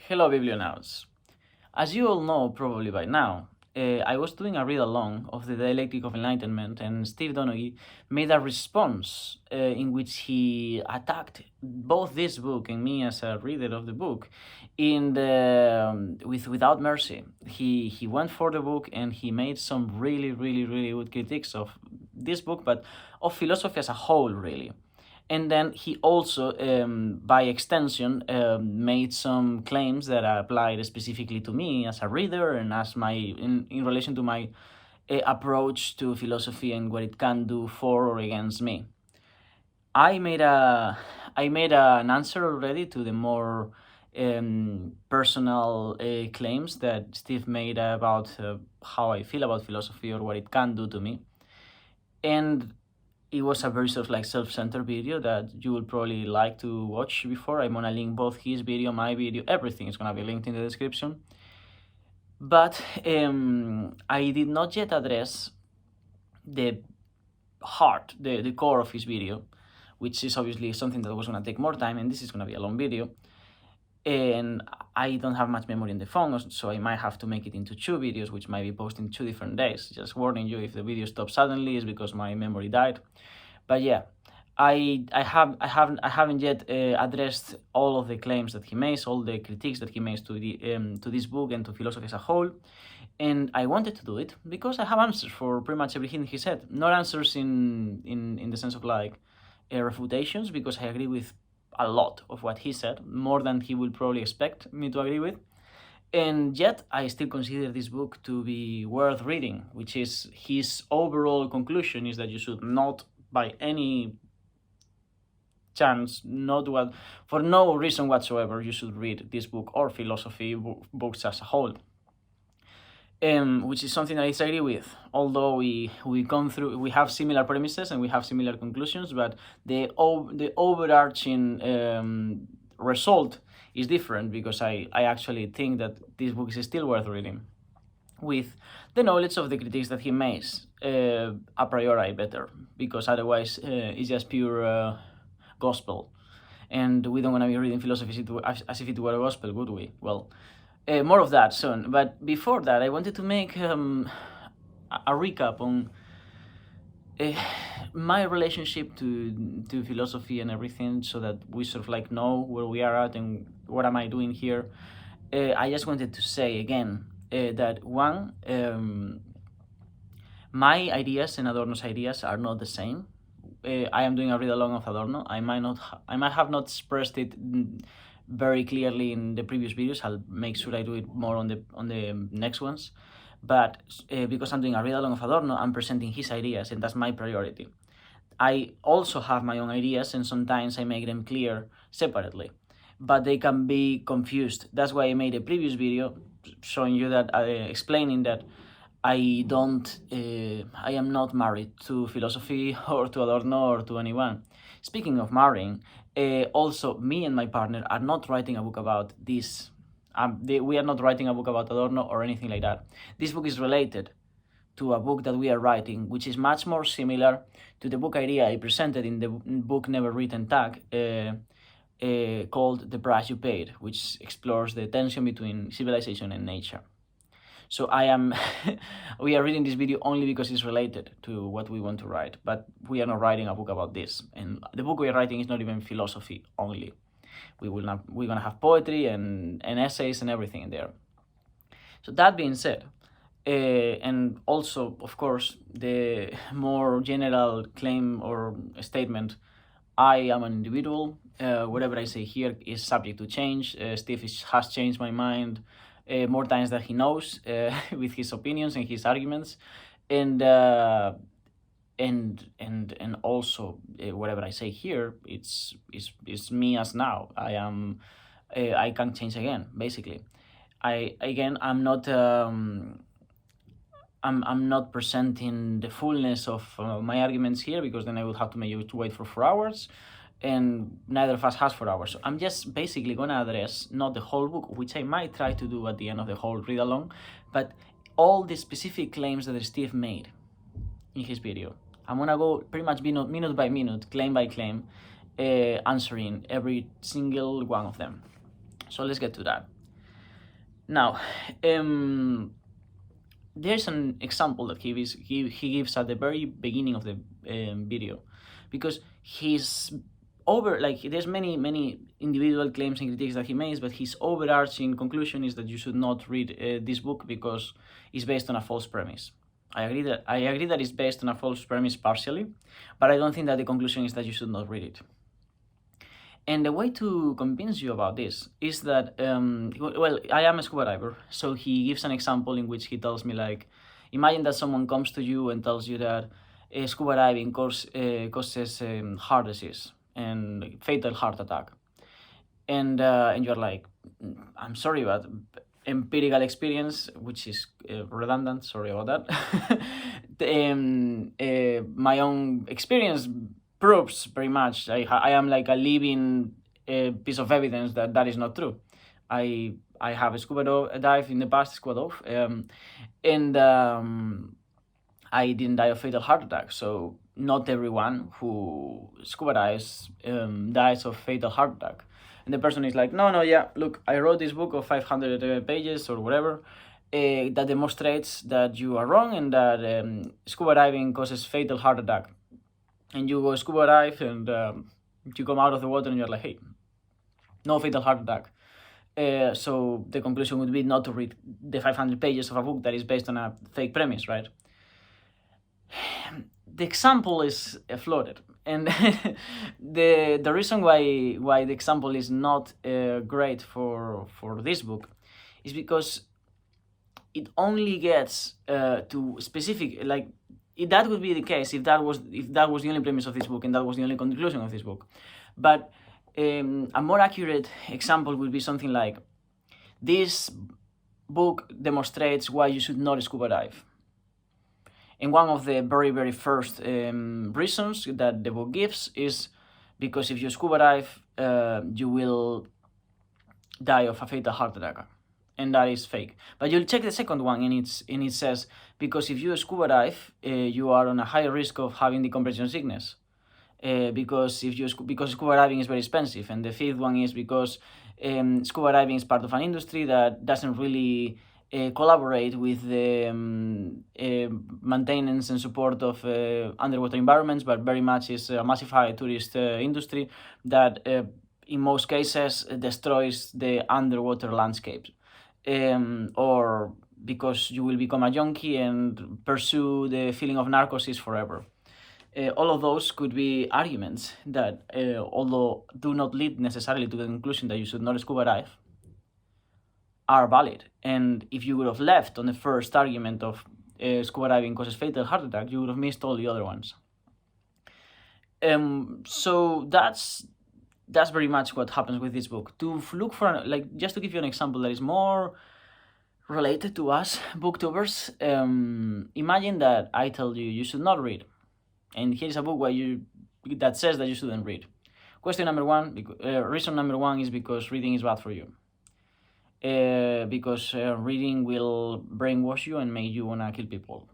Hello, Biblionauts. As you all know probably by now, I was doing a read-along of the Dialectic of Enlightenment, and Steve Donaghy made a response in which he attacked both this book and me as a reader of the book without mercy. He went for the book and he made some really good critiques of this book, but of philosophy as a whole, really. And then he also, by extension, made some claims that applied specifically to me as a reader and as in relation to my approach to philosophy and what it can do for or against me. I made an answer already to the more personal claims that Steve made about how I feel about philosophy or what it can do to me, and it was a very sort of like self-centered video that you will probably like to watch before. I'm gonna link both his video, my video, everything is gonna be linked in the description. But I did not yet address the heart, the core of his video, which is obviously something that was gonna take more time, and this is gonna be a long video. And I don't have much memory in the phone, so I might have to make it into 2 videos, which might be posted in 2 different days. Just warning you, if the video stops suddenly, it's because my memory died. But yeah, I haven't yet addressed all of the claims that he makes, all the critiques that he makes to this book and to philosophy as a whole. And I wanted to do it because I have answers for pretty much everything he said. Not answers in the sense of like refutations, because I agree with a lot of what he said, more than he will probably expect me to agree with. And yet, I still consider this book to be worth reading, which is his overall conclusion is that you should not, by any chance, for no reason whatsoever, you should read this book or philosophy books as a whole. Which is something I disagree with. Although we have similar premises and we have similar conclusions, but the overarching result is different, because I actually think that this book is still worth reading, with the knowledge of the critiques that he makes a priori better, because otherwise it's just pure gospel, and we don't want to be reading philosophy as if it were a gospel, would we? Well. More of that soon, but before that I wanted to make a recap on my relationship to philosophy and everything, so that we sort of like know where we are at and what am I doing here. I just wanted to say again that one, my ideas and Adorno's ideas are not the same. I am doing a read along of Adorno. I might have not expressed it very clearly in the previous videos. I'll make sure I do it more on the next ones. But because I'm doing a read along of Adorno, I'm presenting his ideas, and that's my priority. I also have my own ideas, and sometimes I make them clear separately, but they can be confused. That's why I made a previous video showing you that, explaining that I am not married to philosophy or to Adorno or to anyone. Speaking of marrying, also me and my partner are not writing a book about this. We are not writing a book about Adorno or anything like that. This book is related to a book that we are writing, which is much more similar to the book idea I presented in the book Never Written Tag, called The Price You Paid, which explores the tension between civilization and nature. So we are reading this video only because it's related to what we want to write, but we are not writing a book about this. And the book we are writing is not even philosophy only. We're gonna have poetry and essays and everything in there. So that being said, and also, of course, the more general claim or statement, I am an individual. Whatever I say here is subject to change. Steve has changed my mind more times than he knows, with his opinions and his arguments, and also whatever I say here, it's me as now. I can change again. Basically, I'm not presenting the fullness of my arguments here, because then I would have to make you to wait for 4 hours, and neither of us has 4 hours. So I'm just basically gonna address not the whole book, which I might try to do at the end of the whole read along, but all the specific claims that Steve made in his video. I'm gonna go pretty much minute by minute, claim by claim, answering every single one of them. So let's get to that. Now, um, there's an example that he gives at the very beginning of the video, because he's over, like, there's many individual claims and critiques that he makes, but his overarching conclusion is that you should not read this book because it's based on a false premise. I agree that it's based on a false premise partially, but I don't think that the conclusion is that you should not read it. And the way to convince you about this is that, well, I am a scuba diver. So he gives an example in which he tells me, like, imagine that someone comes to you and tells you that scuba diving causes heart disease and fatal heart attack. And you're like, I'm sorry, but empirical experience, which is redundant, sorry about that. My own experience proves very much. I am like a living piece of evidence that that is not true. I have a scuba dive in the past, scuba dove, and I didn't die of fatal heart attack. So not everyone who scuba dives dies of fatal heart attack. And the person is like, no, yeah, look, I wrote this book of 500 pages or whatever that demonstrates that you are wrong and that scuba diving causes fatal heart attack. And you go scuba dive and you come out of the water and you're like, hey, no fatal heart attack. So the conclusion would be not to read the 500 pages of a book that is based on a fake premise, right? The example is floated, and the reason why the example is not great for this book is because it only gets to specific, like, that would be the case if that was the only premise of this book and that was the only conclusion of this book. But a more accurate example would be something like, this book demonstrates why you should not scuba dive. And one of the very first reasons that the book gives is because if you scuba dive, you will die of a fatal heart attack, and that is fake. But you'll check the second one, and it says because if you scuba dive, you are on a higher risk of having decompression sickness. Because scuba diving is very expensive, and the fifth one is because scuba diving is part of an industry that doesn't really collaborate with the maintenance and support of underwater environments, but very much is a massified tourist industry that in most cases destroys the underwater landscape, or because you will become a junkie and pursue the feeling of narcosis forever. All of those could be arguments that, although do not lead necessarily to the conclusion that you should not scuba dive, are valid. And if you would have left on the first argument of scuba diving causes fatal heart attack, you would have missed all the other ones. So that's very much what happens with this book. To look for, like, just to give you an example that is more related to us booktubers, imagine that I tell you should not read, and here's a book that says that you shouldn't read. Reason number one is because reading is bad for you. Because reading will brainwash you and make you wanna kill people.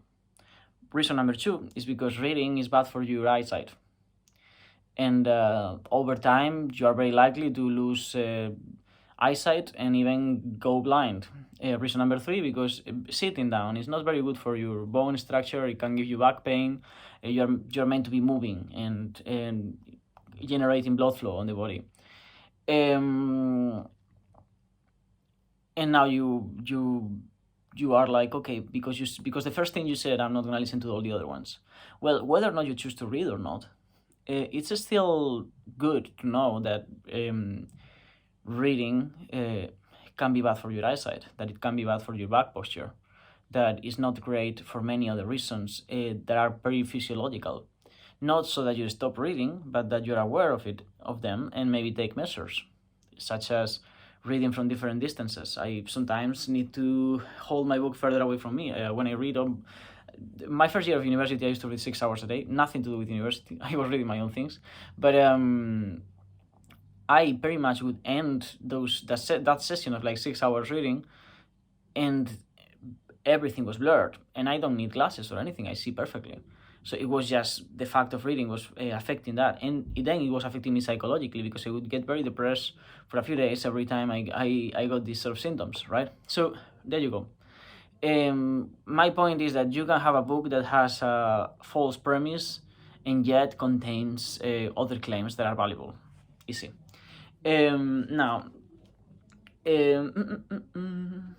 Reason number two is because reading is bad for your eyesight. And over time, you are very likely to lose eyesight and even go blind. Reason number three, because sitting down is not very good for your bone structure. It can give you back pain. You're meant to be moving and generating blood flow on the body. And now you are like, okay, because the first thing you said, I'm not gonna listen to all the other ones. Well, whether or not you choose to read or not, it's still good to know that reading can be bad for your eyesight, that it can be bad for your back posture, that is not great for many other reasons that are very physiological. Not so that you stop reading, but that you're aware of them, and maybe take measures, such as reading from different distances. I sometimes need to hold my book further away from me. When I read my first year of university, I used to read 6 hours a day. Nothing to do with university. I was reading my own things, but I very much would end that session of like 6 hours reading, and everything was blurred. And I don't need glasses or anything. I see perfectly. So it was just the fact of reading was affecting that, and then it was affecting me psychologically because I would get very depressed for a few days every time I got these sort of symptoms, right? So there you go. My point is that you can have a book that has a false premise and yet contains other claims that are valuable. Easy. Now, um, mm, mm, mm,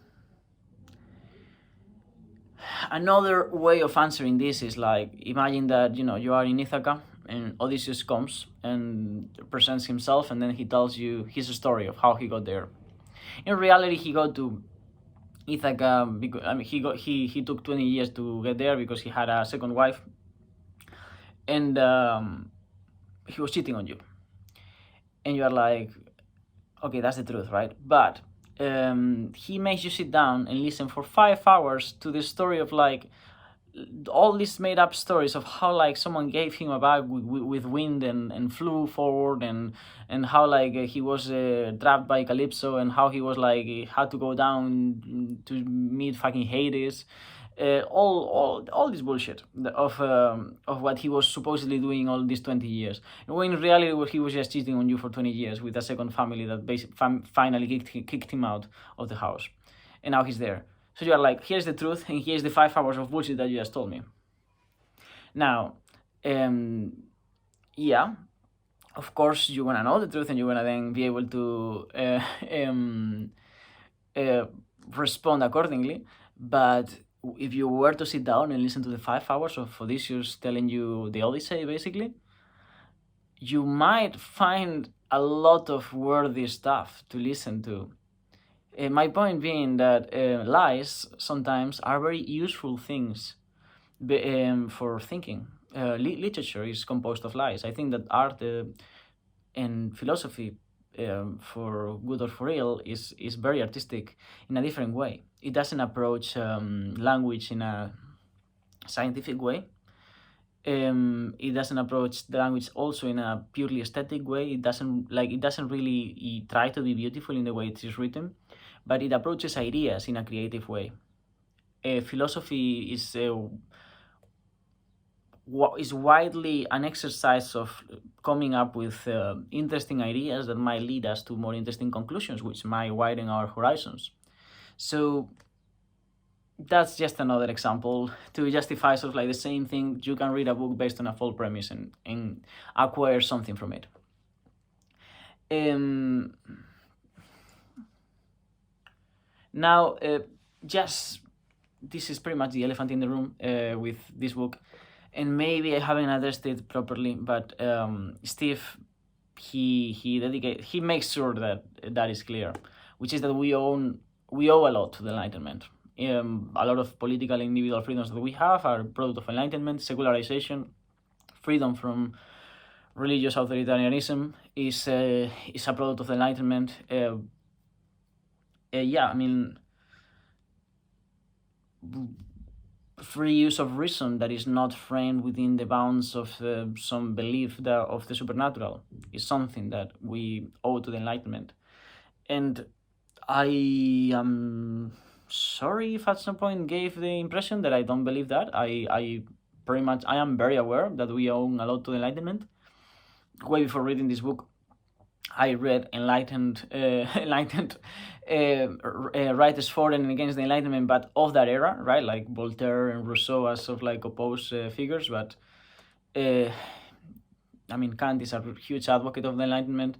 another way of answering this is like, imagine that you are in Ithaca and Odysseus comes and presents himself, and then he tells you his story of how he got there. In reality, he got to Ithaca because he took 20 years to get there because he had a second wife, and he was cheating on you, and you are like, okay, that's the truth, right? But he makes you sit down and listen for 5 hours to the story of like all these made up stories of how like someone gave him a bag with wind and flew forward, and how like he was trapped by Calypso, and how he was like had to go down to meet fucking Hades. All this bullshit of what he was supposedly doing all these 20 years, when in reality he was just cheating on you for 20 years with a second family that finally kicked him out of the house, and now he's there. So you are like, here's the truth, and here's the 5 hours of bullshit that you just told me. Now, yeah, of course you wanna know the truth, and you wanna then be able to uh, respond accordingly. But if you were to sit down and listen to the 5 hours of Odysseus telling you the Odyssey, basically, you might find a lot of worthy stuff to listen to. My point being that lies sometimes are very useful things for thinking. Literature is composed of lies. I think that art and philosophy, for good or for ill, is very artistic in a different way. It doesn't approach language in a scientific way. It doesn't approach the language also in a purely aesthetic way. It doesn't really try to be beautiful in the way it is written, but it approaches ideas in a creative way. Philosophy is widely an exercise of coming up with interesting ideas that might lead us to more interesting conclusions, which might widen our horizons. So that's just another example to justify sort of like the same thing. You can read a book based on a false premise and acquire something from it. Now, just this is pretty much the elephant in the room with this book, and maybe I haven't addressed it properly, but Steve, he makes sure that that is clear, which is that we owe a lot to the Enlightenment. A lot of political and individual freedoms that we have are product of Enlightenment. Secularization, freedom from religious authoritarianism is a product of the Enlightenment. Yeah, I mean, free use of reason that is not framed within the bounds of some belief of the supernatural is something that we owe to the Enlightenment. And I am sorry if at some point gave the impression that I don't believe that. I am very aware that we owe a lot to the Enlightenment. Way before reading this book, I read enlightened writers for and against the Enlightenment, but of that era, right? Like Voltaire and Rousseau as sort of like opposed figures. But I mean, Kant is a huge advocate of the Enlightenment,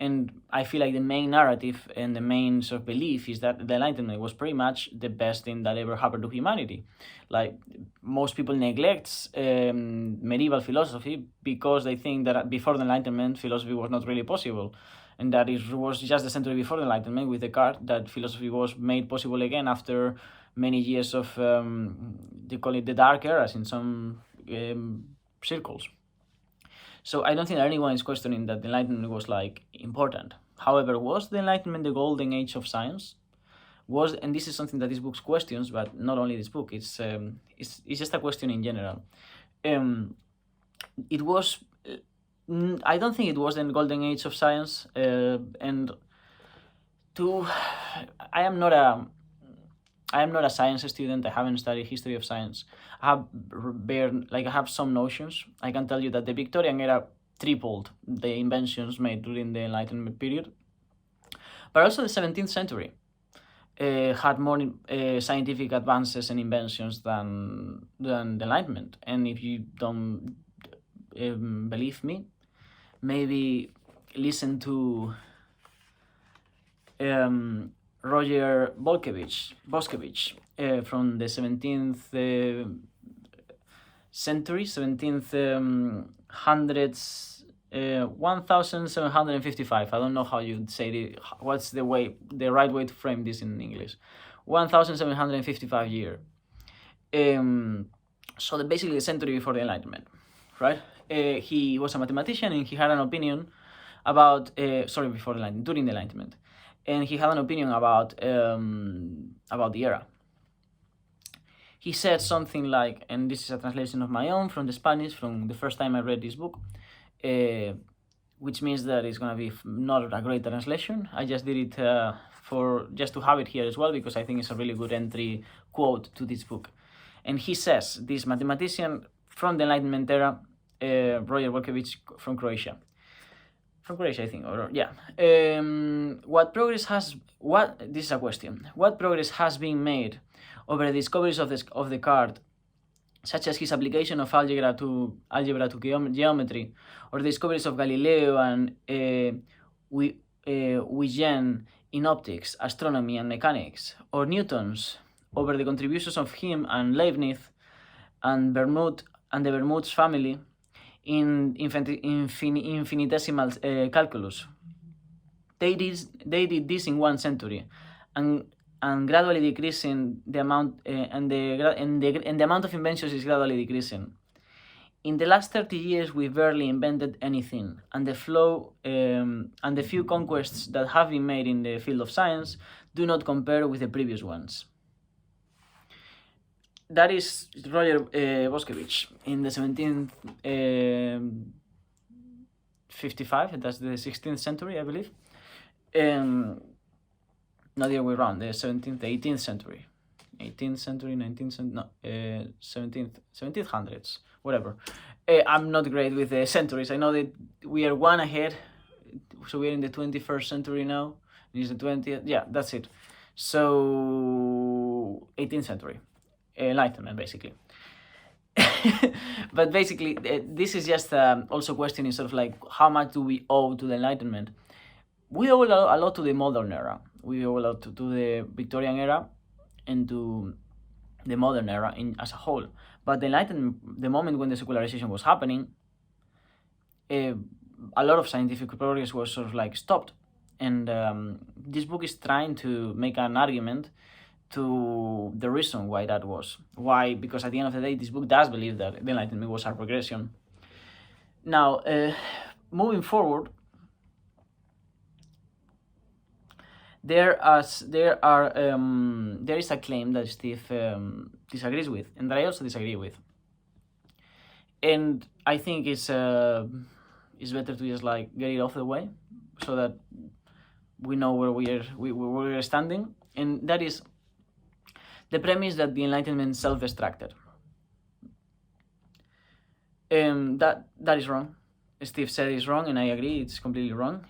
and I feel like the main narrative and the main sort of belief is that the Enlightenment was pretty much the best thing that ever happened to humanity. Like, most people neglect medieval philosophy because they think that before the Enlightenment, philosophy was not really possible, and that it was just the century before the Enlightenment with Descartes that philosophy was made possible again after many years of they call it the dark eras in some circles. So I don't think that anyone is questioning that the Enlightenment was like important. However, was the Enlightenment the golden age of science? And this is something that this book questions, but not only this book. It's just a question in general. It was. I don't think it was the golden age of science, and I am not I am not a science student. I haven't studied history of science. I have some notions. I can tell you that the Victorian era tripled the inventions made during the Enlightenment period, but also the 17th century had more scientific advances and inventions than the Enlightenment. And if you don't believe me, maybe listen to Roger Boskevich from the 17th century, 17th hundreds, 1755. I don't know how you'd say it. What's the right way to frame this in English? 1755 year. So basically the century before the Enlightenment, right? He was a mathematician and he had an opinion about before the Enlightenment, during the Enlightenment, and he had an opinion about the era. He said something like, and this is a translation of my own from the Spanish, from the first time I read this book, which means that it's going to be not a great translation. I just did it just to have it here as well, because I think it's a really good entry quote to this book. And he says, this mathematician from the Enlightenment era, Roger Volkevich from Croatia, I think, this is a question. What progress has been made over the discoveries of the card, such as his application of algebra to geometry, or the discoveries of Galileo and Huygens in optics, astronomy, and mechanics, or Newton's over the contributions of him and Leibniz and the Bermudes family in infinitesimal calculus. They did this in 1 century, and gradually decreasing the amount, and the amount of inventions is gradually decreasing. In the last 30 years, we barely invented anything, and the few conquests that have been made in the field of science do not compare with the previous ones. That is Roger Boskevich in the 1755. That's the 16th century, I believe. Not the other way around. The 18th century, 18th century, 19th century, no, 1700s, whatever. I'm not great with the centuries. I know that we are one ahead, so we're in the 21st century now. It's the 20th. Yeah, that's it. So 18th century. Enlightenment, basically. But basically, this is just also questioning sort of like how much do we owe to the Enlightenment. We owe a lot to the modern era. We owe a lot to the Victorian era and to the modern era as a whole. But the Enlightenment, the moment when the secularization was happening, a lot of scientific progress was sort of like stopped. And this book is trying to make an argument to the reason why that was. Why? Because at the end of the day, this book does believe that the Enlightenment was a progression. Now, moving forward, there is a claim that Steve disagrees with, and that I also disagree with. And I think it's better to just like get it off the way, so that we know where we're standing. And that is the premise that the Enlightenment self-destructed. That is wrong. Steve said it's wrong, and I agree, it's completely wrong.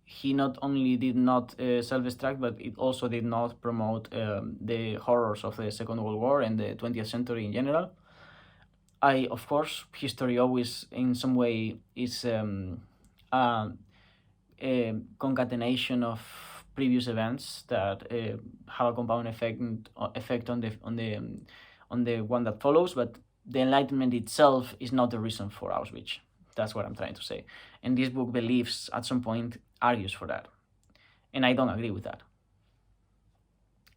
He not only did not self-destruct, but it also did not promote the horrors of the Second World War and the 20th century in general. Of course, history always, in some way, is a concatenation of previous events that have a compound effect on the one that follows, but the Enlightenment itself is not the reason for Auschwitz. That's what I'm trying to say. And this book believes, at some point, argues for that. And I don't agree with that.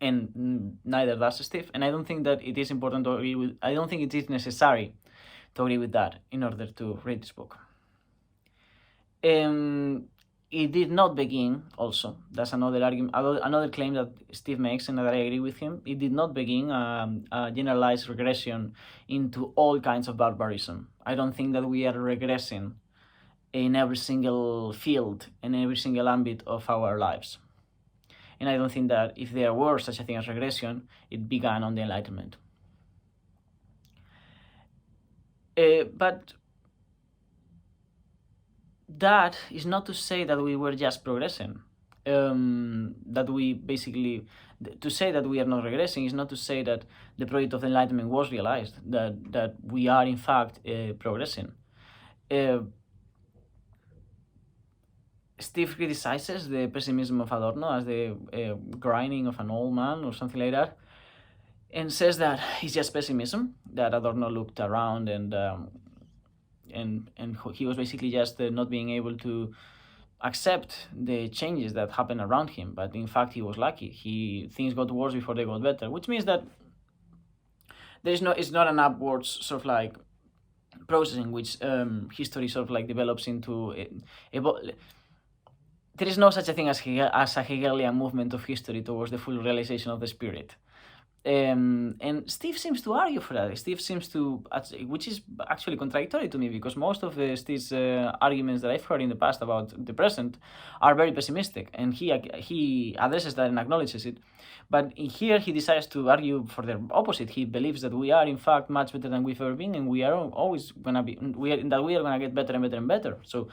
And neither does Steve. And I don't think that it is important to agree with, I don't think it is necessary to agree with that in order to read this book. It did not begin, also, that's another argument, another claim that Steve makes, and that I agree with him. It did not begin a generalized regression into all kinds of barbarism. I don't think that we are regressing in every single field, in every single ambit of our lives. And I don't think that if there were such a thing as regression, it began on the Enlightenment. But that is not to say that we were just progressing. That we basically, to say that we are not regressing is not to say that the project of enlightenment was realized, that we are in fact progressing. Steve criticizes the pessimism of Adorno as the grinding of an old man or something like that, and says that it's just pessimism, that Adorno looked around and he was basically just not being able to accept the changes that happened around him. But in fact, he was lucky. Things got worse before they got better, which means that it's not an upwards sort of like process in which history sort of like develops into there is no such a thing as a Hegelian movement of history towards the full realization of the spirit. And Steve seems to argue for that. Steve seems to, which is actually contradictory to me, because most of Steve's arguments that I've heard in the past about the present are very pessimistic, and he addresses that and acknowledges it. But here he decides to argue for the opposite. He believes that we are in fact much better than we've ever been, and we are always gonna be. We are gonna get better and better and better. So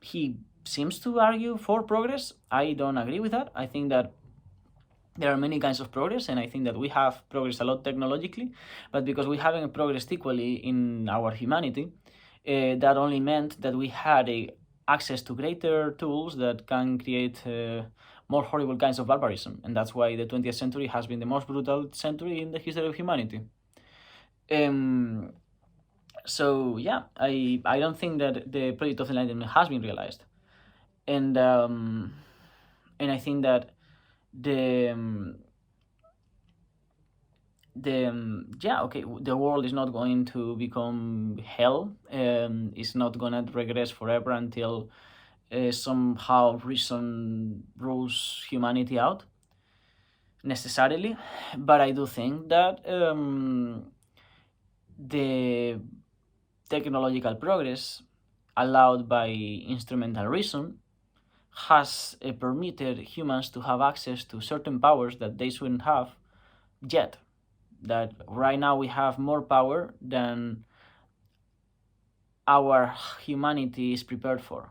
he seems to argue for progress. I don't agree with that. I think that there are many kinds of progress, and I think that we have progressed a lot technologically, but because we haven't progressed equally in our humanity, that only meant that we had access to greater tools that can create more horrible kinds of barbarism, and that's why the 20th century has been the most brutal century in the history of humanity. So yeah, I don't think that the project of enlightenment has been realized, and I think that the world is not going to become hell. It's not gonna regress forever until somehow reason rules humanity out necessarily. But I do think that the technological progress allowed by instrumental reason has permitted humans to have access to certain powers that they shouldn't have yet. That right now we have more power than our humanity is prepared for.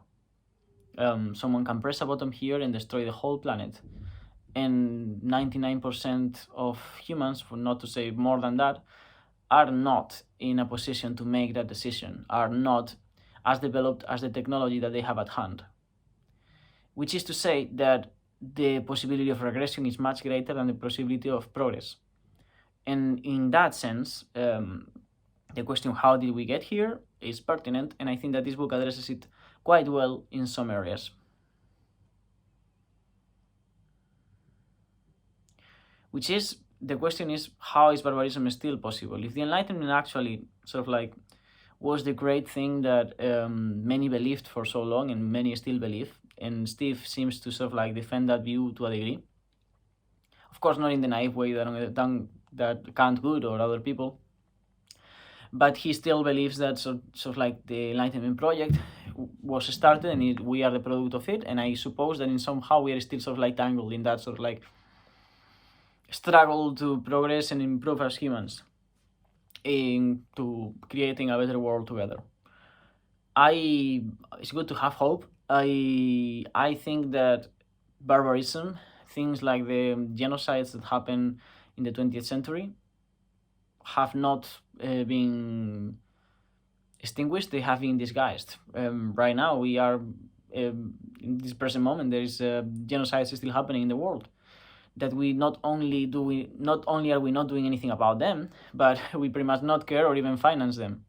Someone can press a button here and destroy the whole planet, and 99% of humans, for not to say more than that, are not in a position to make that decision, are not as developed as the technology that they have at hand. Which is to say that the possibility of regression is much greater than the possibility of progress. And in that sense, the question, how did we get here, is pertinent, and I think that this book addresses it quite well in some areas. Which is, the question is, how is barbarism still possible? If the Enlightenment actually sort of like was the great thing that many believed for so long, and many still believe, and Steve seems to sort of like defend that view to a degree. Of course, not in the naive way that Kant would or other people, but he still believes that sort of like the Enlightenment project was started and we are the product of it, and I suppose that in somehow we are still sort of like tangled in that sort of like struggle to progress and improve as humans into creating a better world together. It's good to have hope. I think that barbarism, things like the genocides that happened in the 20th century, have not been extinguished. They have been disguised. Right now, we are in this present moment. There is genocides still happening in the world. That we not only are we not doing anything about them, but we pretty much not care or even finance them.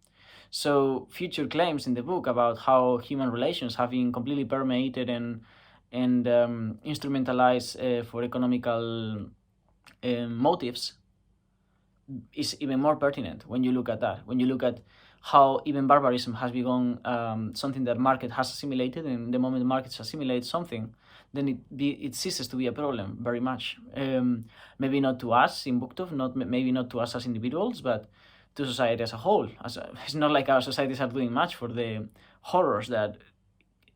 So future claims in the book about how human relations have been completely permeated and instrumentalized for economical motives is even more pertinent when you look at that. When you look at how even barbarism has become something that market has assimilated, and the moment the markets assimilate something, then it ceases to be a problem very much. Maybe not to us in Booktube, maybe not to us as individuals, but to society as a whole. It's not like our societies are doing much for the horrors that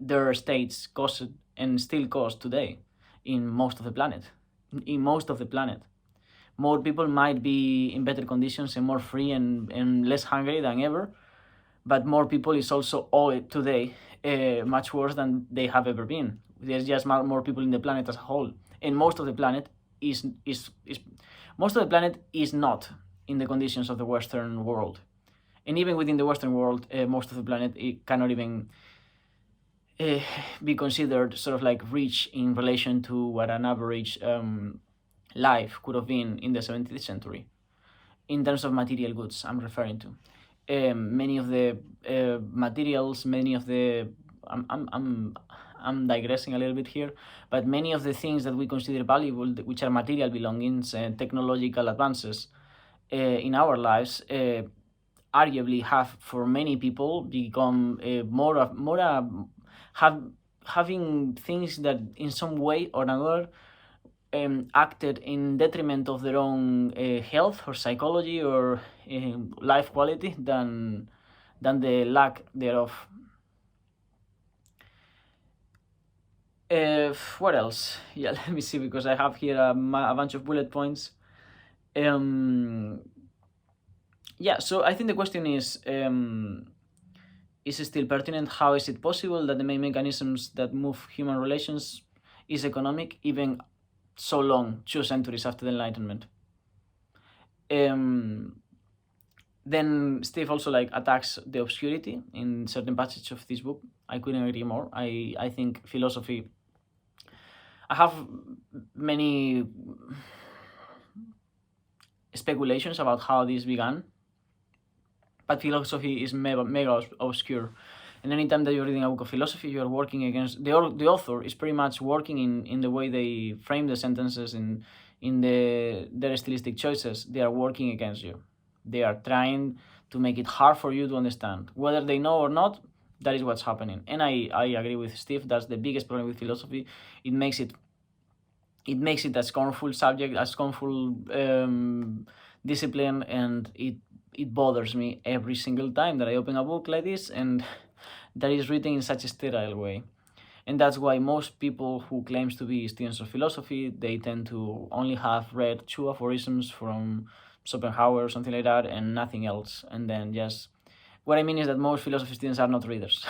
their states caused and still cause today in most of the planet. in most of the planet. More people might be in better conditions and more free and less hungry than ever, but more people is also all today much worse than they have ever been. There's just more people in the planet as a whole, and most of the planet is most of the planet is not in the conditions of the Western world, and even within the Western world, most of the planet it cannot even be considered sort of like rich in relation to what an average life could have been in the 17th century in terms of material goods. I'm referring to many of the materials, many of the I'm digressing a little bit here, but many of the things that we consider valuable, which are material belongings and technological advances in our lives, arguably have for many people become having things that in some way or another acted in detriment of their own health or psychology or life quality than the lack thereof. What else? Yeah, let me see, because I have here a bunch of bullet points. Yeah, so I think the question is it still pertinent? How is it possible that the main mechanisms that move human relations is economic, even so long, 2 centuries after the Enlightenment? Then Steve also like attacks the obscurity in certain passages of this book. I couldn't agree more. I think philosophy. I have many speculations about how this began, but philosophy is mega obscure. And anytime that you're reading a book of philosophy, you're working against the author is pretty much working in the way they frame the sentences in their stylistic choices. They are working against you. They are trying to make it hard for you to understand. Whether they know or not, that is what's happening. And I agree with Steve, that's the biggest problem with philosophy. It makes it a scornful subject, a scornful discipline, and it bothers me every single time that I open a book like this and that is written in such a sterile way. And that's why most people who claims to be students of philosophy, they tend to only have read 2 aphorisms from Schopenhauer or something like that and nothing else. And then just, what I mean is that most philosophy students are not readers,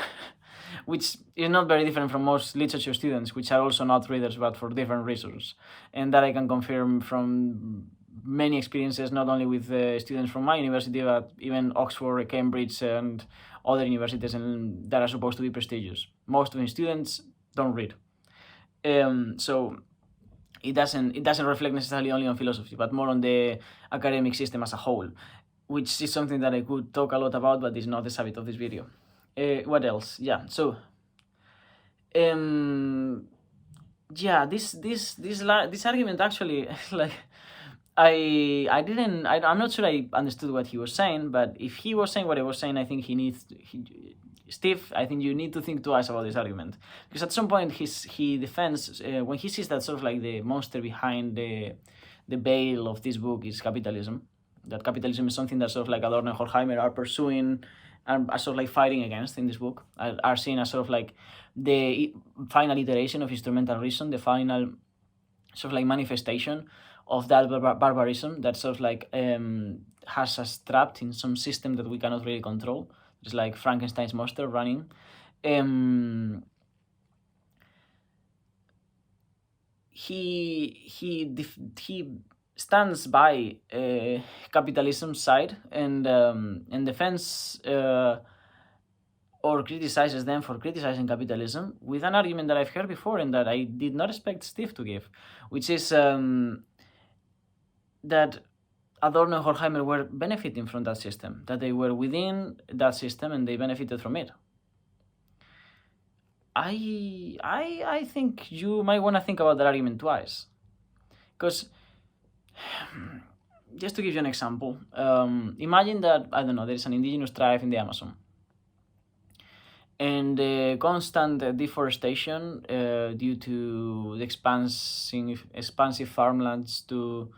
which is not very different from most literature students, which are also not readers, but for different reasons. And that I can confirm from many experiences, not only with students from my university, but even Oxford, Cambridge, and other universities that are supposed to be prestigious. Most of the students don't read. So it doesn't reflect necessarily only on philosophy, but more on the academic system as a whole, which is something that I could talk a lot about, but is not the subject of this video. What else? Yeah, so yeah, this argument actually like I'm not sure I understood what he was saying, but if he was saying what I was saying, I think Steve, I think you need to think twice about this argument, because at some point he defends when he sees that sort of like the monster behind the veil of this book is capitalism. That capitalism is something that sort of like Adorno and Horkheimer are pursuing and are sort of like fighting against in this book, are seen as sort of like the final iteration of instrumental reason, the final sort of like manifestation of that barbarism that sort of like has us trapped in some system that we cannot really control. It's like Frankenstein's monster running. He stands by capitalism's side and defends or criticizes them for criticizing capitalism with an argument that I've heard before and that I did not expect Steve to give, which is that Adorno and Horkheimer were benefiting from that system, that they were within that system and they benefited from it. I think you might want to think about that argument twice, because just to give you an example, imagine that, I don't know, there is an indigenous tribe in the Amazon, and constant deforestation due to the expansive farmlands to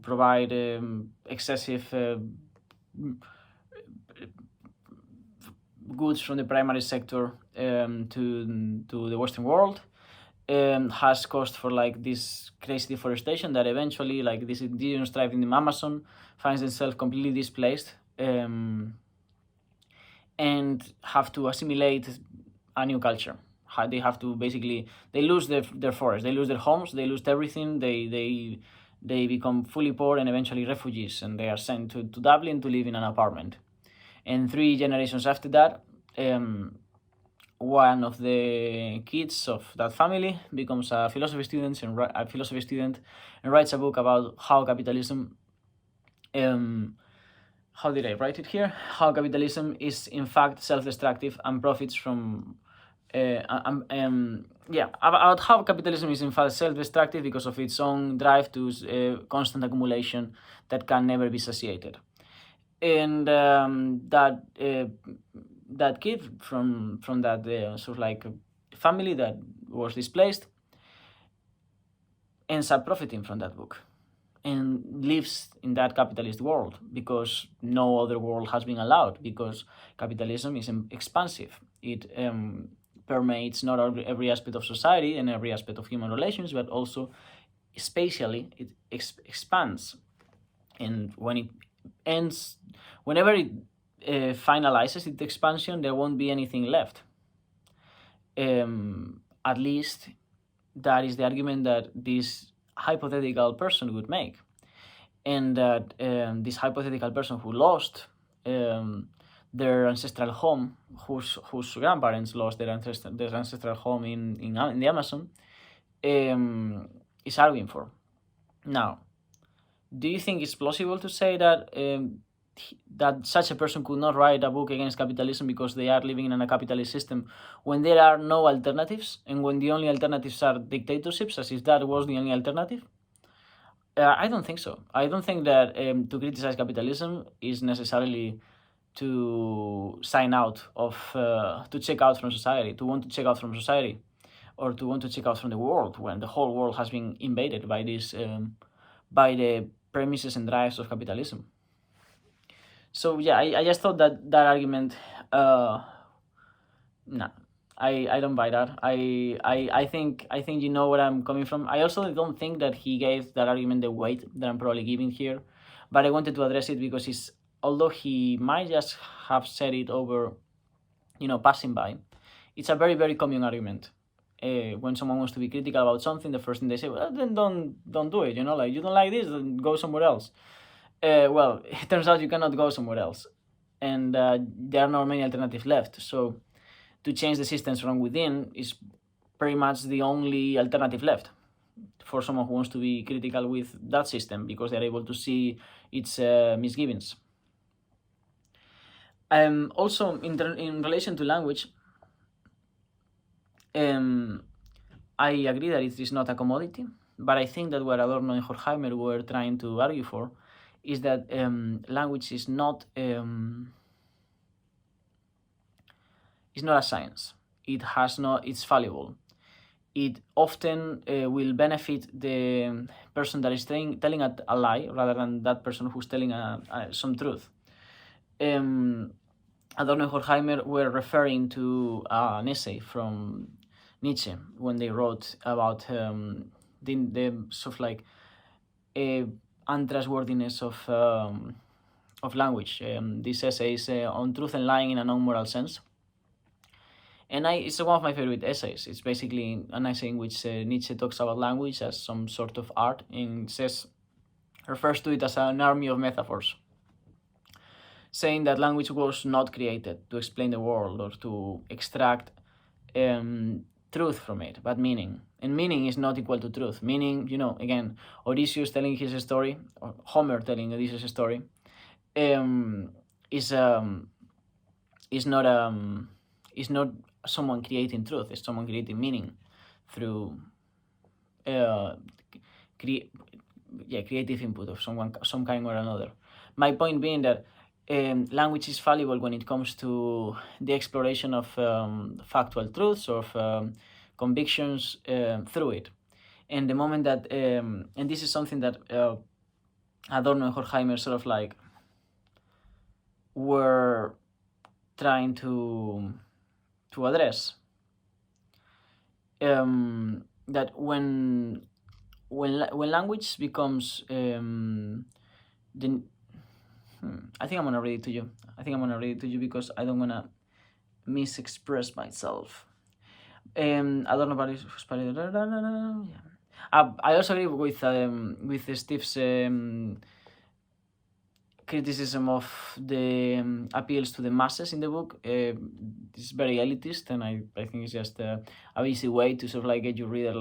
provide excessive goods from the primary sector to the Western world, has caused for like this crazy deforestation that eventually like this indigenous tribe in the Amazon finds themselves completely displaced, and have to assimilate a new culture. They have to basically they lose their forest, they lose their homes, they lose everything. They become fully poor and eventually refugees, and they are sent to Dublin to live in an apartment. And 3 generations after that, one of the kids of that family becomes a philosophy student and writes a book about how capitalism. How did I write it here? How capitalism is in fact self-destructive and profits from. About how capitalism is in fact self-destructive because of its own drive to constant accumulation that can never be satiated. And that kid from that sort of like family that was displaced ends up profiting from that book and lives in that capitalist world because no other world has been allowed, because capitalism is expansive. It permeates not every aspect of society and every aspect of human relations, but also spatially it expands. And when it ends, whenever it finalizes its expansion, there won't be anything left. At least that is the argument that this hypothetical person would make. And that this hypothetical person who lost their ancestral home, whose grandparents lost their ancestral home in the Amazon, is arguing for. Now, do you think it's plausible to say that that such a person could not write a book against capitalism because they are living in a capitalist system when there are no alternatives, and when the only alternatives are dictatorships, as if that was the only alternative? I don't think so. I don't think that to criticize capitalism is necessarily to sign out of, to check out from society, to want to check out from society, or to want to check out from the world when the whole world has been invaded by this, by the premises and drives of capitalism. So yeah, I just thought that that argument, no, I don't buy that. I think you know where I'm coming from. I also don't think that he gave that argument the weight that I'm probably giving here, but I wanted to address it because it's, although he might just have said it over, passing by, it's a very very common argument. When someone wants to be critical about something, the first thing they say, well, then don't do it. Like, you don't like this, then go somewhere else. Well, it turns out you cannot go somewhere else, and there are not many alternatives left. So to change the systems from within is pretty much the only alternative left for someone who wants to be critical with that system, because they're able to see its misgivings. Also, in relation to language, I agree that it is not a commodity, but I think that what Adorno and Horkheimer were trying to argue for is that language is not a science. It's fallible. It often will benefit the person that is telling a lie rather than that person who's telling some truth. Adorno and Horkheimer were referring to an essay from Nietzsche when they wrote about the sort of like untrustworthiness of language. This essay is on truth and lying in a non-moral sense. And it's one of my favorite essays. It's basically an essay in which Nietzsche talks about language as some sort of art, and refers to it as an army of metaphors, saying that language was not created to explain the world or to extract truth from it, but meaning. And meaning is not equal to truth. Meaning, again, Odysseus telling his story, or Homer telling Odysseus' story, is not someone creating truth. It's someone creating meaning through creative input of some kind or another. My point being that language is fallible when it comes to the exploration of factual truths, of convictions through it. And the moment that, and this is something that Adorno and Horkheimer sort of like were trying to address. that when language becomes the I think I'm gonna read it to you. Because I don't wanna misexpress myself. I don't know about it. Yeah. I also agree with Steve's criticism of the appeals to the masses in the book. It's very elitist, and I think it's just a easy way to sort of like get your reader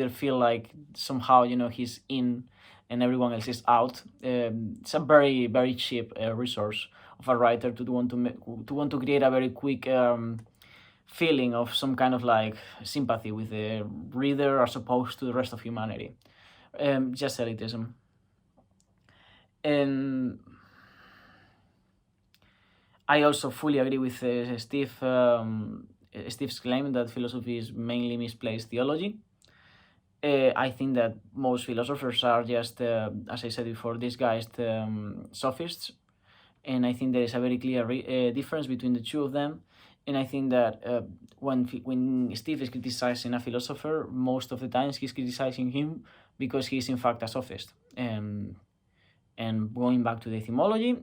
feel like somehow he's in and everyone else is out. It's a very very cheap resource of a writer to want to create a very quick feeling of some kind of like sympathy with the reader as opposed to the rest of humanity. Just elitism. And I also fully agree with Steve's claim that philosophy is mainly misplaced theology. I think that most philosophers are just, as I said before, disguised sophists, and I think there is a very clear difference between the two of them. And I think that when Steve is criticizing a philosopher, most of the times he's criticizing him because he's in fact a sophist. And going back to the etymology,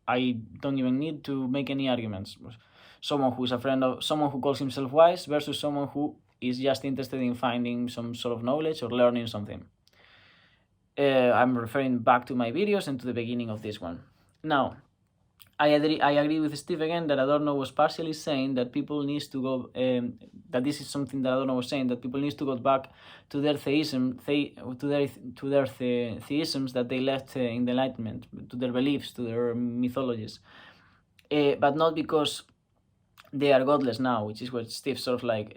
I don't even need to make any arguments. Someone who is a friend of someone who calls himself wise versus someone who is just interested in finding some sort of knowledge or learning something. I'm referring back to my videos and to the beginning of this one. Now, I agree with Steve again that Adorno was partially saying that people needs to go, that this is something that Adorno was saying, that people needs to go back to their theisms that they left in the Enlightenment, to their beliefs, to their mythologies, but not because they are godless now, which is what Steve sort of like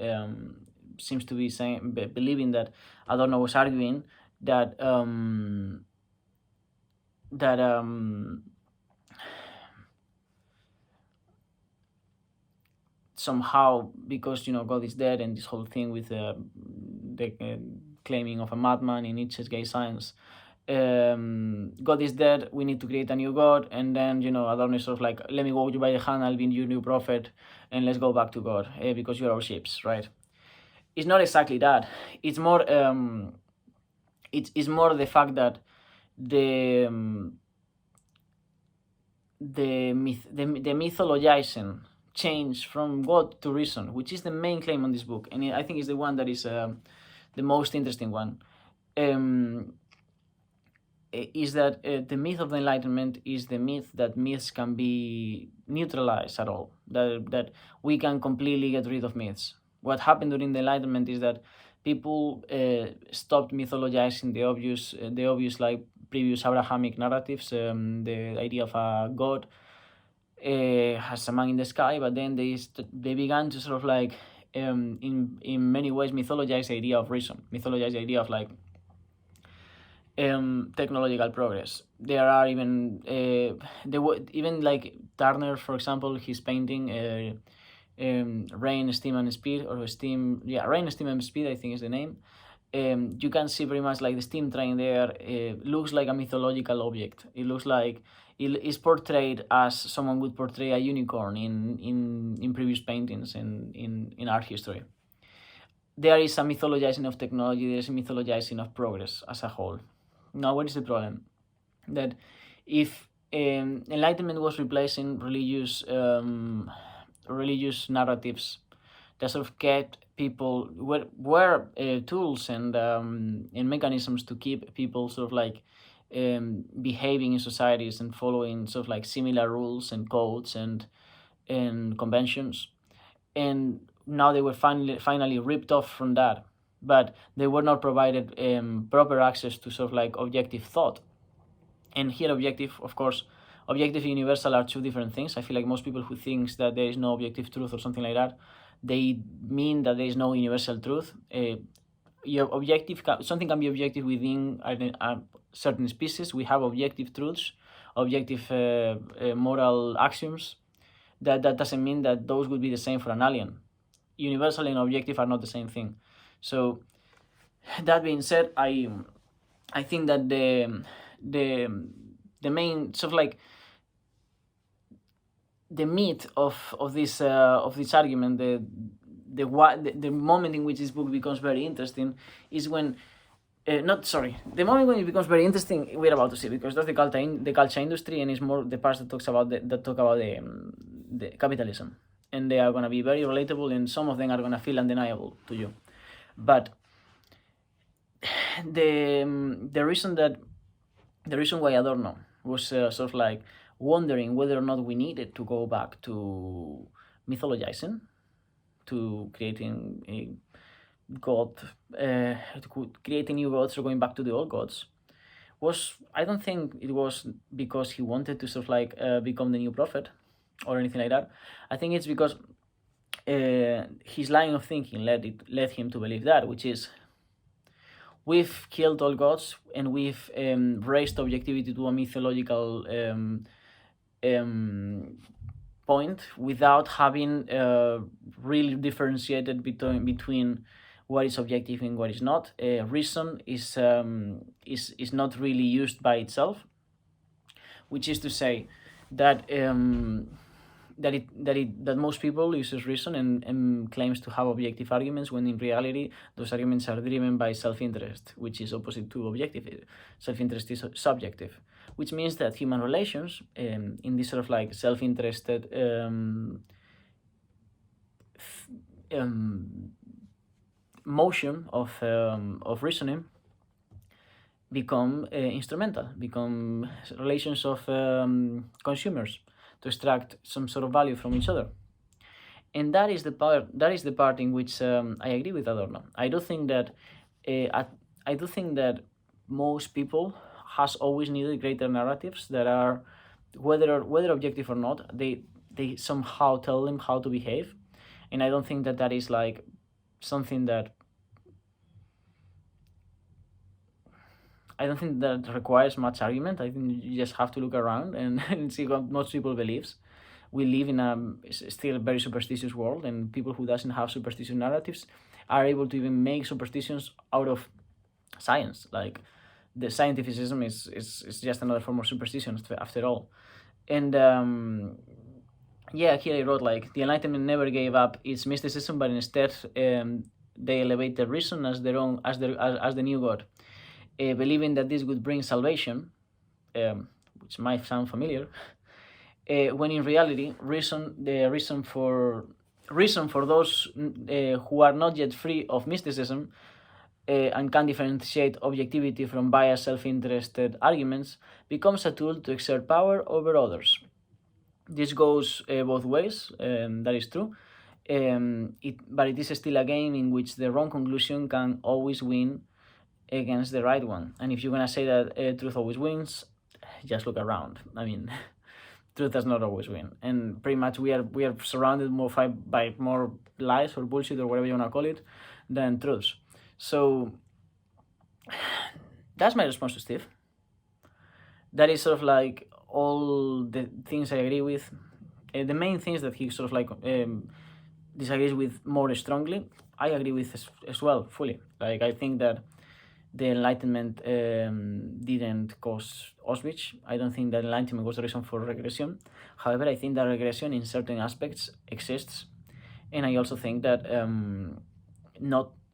seems to be saying, believing that Adorno was arguing that somehow because God is dead and this whole thing with the claiming of a madman in Nietzsche's gay science, God is dead, we need to create a new God, and then Adorno is sort of like, let me walk you by the hand, I'll be your new prophet, and let's go back to God because you're our ships, right? It's not exactly that. It's more it's more the fact that the mythologizing change from God to reason, which is the main claim on this book, and I think is the one that is the most interesting one, is that the myth of the Enlightenment is the myth that myths can be neutralized at all, that we can completely get rid of myths. What happened during the Enlightenment is that people stopped mythologizing the obvious like previous Abrahamic narratives, the idea of a God has a man in the sky, but then they began to sort of like in many ways mythologize the idea of reason, mythologize the idea of like technological progress. There are even even like Turner, for example, his painting Rain, Steam and Speed, or Steam, yeah, Rain, Steam and Speed, I think is the name. You can see very much like the steam train there looks like a mythological object. It looks like it is portrayed as someone would portray a unicorn in previous paintings in art history. There is a mythologizing of technology, there is a mythologizing of progress as a whole. Now, what is the problem? That if Enlightenment was replacing religious narratives that sort of kept people were tools and mechanisms to keep people sort of like behaving in societies and following sort of like similar rules and codes and conventions, and now they were finally ripped off from that, but they were not provided proper access to sort of like objective thought. And here objective, of course, objective and universal are two different things. I feel like most people who thinks that there is no objective truth or something like that, they mean that there is no universal truth. Something can be objective within a certain species. We have objective truths, objective moral axioms. That doesn't mean that those would be the same for an alien. Universal and objective are not the same thing. So that being said, I think that the main sort of like the meat of this argument, the moment in which this book becomes very interesting is when the moment when it becomes very interesting, we're about to see, because that's the culture industry, and it's more the parts that talk about the capitalism, and they are gonna be very relatable, and some of them are gonna feel undeniable to you. But the reason why Adorno was sort of like wondering whether or not we needed to go back to mythologizing, to creating a god, creating new gods or going back to the old gods, I don't think it was because he wanted to sort of like become the new prophet or anything like that. I think it's because his line of thinking led him to believe that, which is, we've killed all gods and we've raised objectivity to a mythological point without having really differentiated between what is objective and what is not. Reason is not really used by itself, which is to say that that most people uses reason and claims to have objective arguments, when in reality those arguments are driven by self-interest, which is opposite to objective. Self-interest is subjective, which means that human relations, in this sort of like self-interested motion of reasoning, become instrumental, become relations of consumers to extract some sort of value from each other. And that is the part in which I agree with Adorno. I do think that most people has always needed greater narratives that are, whether objective or not, they somehow tell them how to behave. And I don't think that is like something that requires much argument. I think you just have to look around and see what most people believes. We live in a still very superstitious world, and people who doesn't have superstitious narratives are able to even make superstitions out of science. Like, the scientificism is just another form of superstition after all. And here I wrote, like, the Enlightenment never gave up its mysticism, but instead they elevated reason as the new god, believing that this would bring salvation, which might sound familiar, when in reality the reason for those who are not yet free of mysticism and can differentiate objectivity from biased self-interested arguments, becomes a tool to exert power over others. This goes both ways, that is true, but it is still a game in which the wrong conclusion can always win against the right one. And if you're gonna say that truth always wins, just look around. I mean, truth does not always win, and pretty much we are surrounded more by more lies or bullshit or whatever you wanna call it than truths. So that's my response to Steve. That is sort of like all the things I agree with. The main things that he sort of like disagrees with more strongly, I agree with as well, fully. Like, I think that the Enlightenment didn't cause Auschwitz. I don't think that Enlightenment was the reason for regression. However, I think that regression in certain aspects exists, and I also think that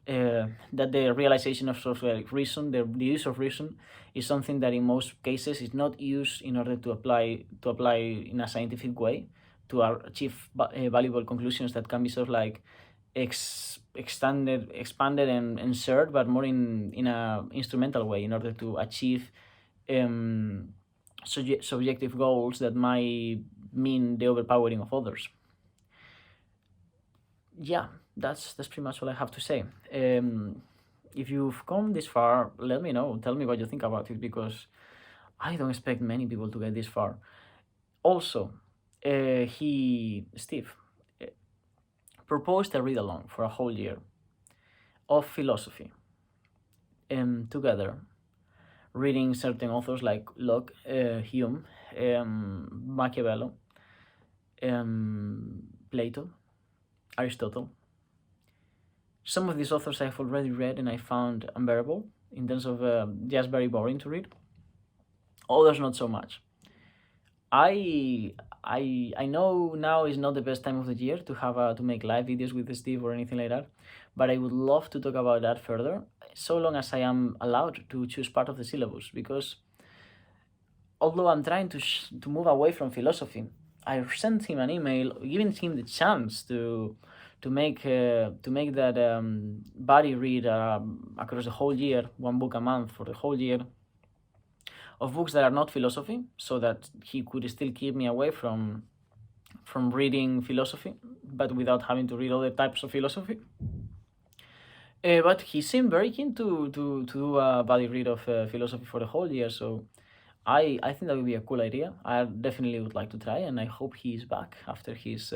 that the realization of sort of like reason, the use of reason, is something that in most cases is not used in order to apply in a scientific way to achieve valuable conclusions that can be sort of like expanded and shared, but more in a instrumental way in order to achieve subjective goals that might mean the overpowering of others. Yeah, that's pretty much all I have to say. If you've come this far, let me know. Tell me what you think about it, because I don't expect many people to get this far. Also, Steve proposed a read-along for a whole year of philosophy, together, reading certain authors like Locke, Hume, Machiavelli, Plato, Aristotle. Some of these authors I've already read and I found unbearable in terms of just very boring to read. Others not so much. I I know now is not the best time of the year to have to make live videos with Steve or anything like that, but I would love to talk about that further, so long as I am allowed to choose part of the syllabus. Because although I'm trying to move away from philosophy, I sent him an email giving him the chance to make that buddy read across the whole year, one book a month for the whole year, of books that are not philosophy, so that he could still keep me away from reading philosophy, but without having to read other types of philosophy. But he seemed very keen to do a body read of philosophy for the whole year, so I think that would be a cool idea. I definitely would like to try, and I hope he's back after his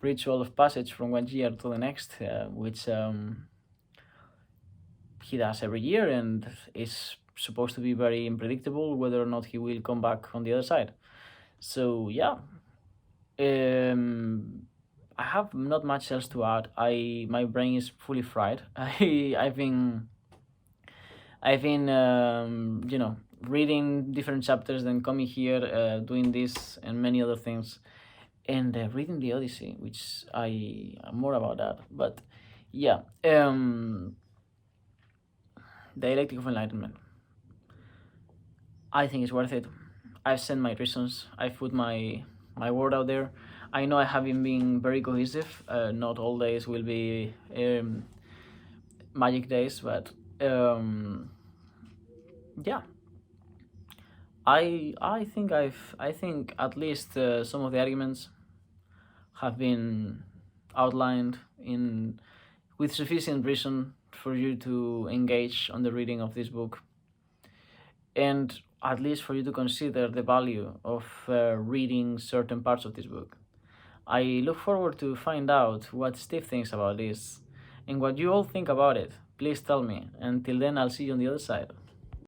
ritual of passage from one year to the next, which he does every year, and is supposed to be very unpredictable whether or not he will come back on the other side. So yeah, I have not much else to add. My brain is fully fried. I've been reading different chapters, then coming here, doing this and many other things, and reading the Odyssey, which I am more about that. But yeah, Dialectic of Enlightenment. I think it's worth it. I've sent my reasons. I've put my word out there. I know I haven't been very cohesive. Not all days will be magic days, but yeah. I think at least some of the arguments have been outlined in with sufficient reason for you to engage on the reading of this book, and at least for you to consider the value of reading certain parts of this book. I look forward to find out what Steve thinks about this and what you all think about it. Please tell me. Until then, I'll see you on the other side.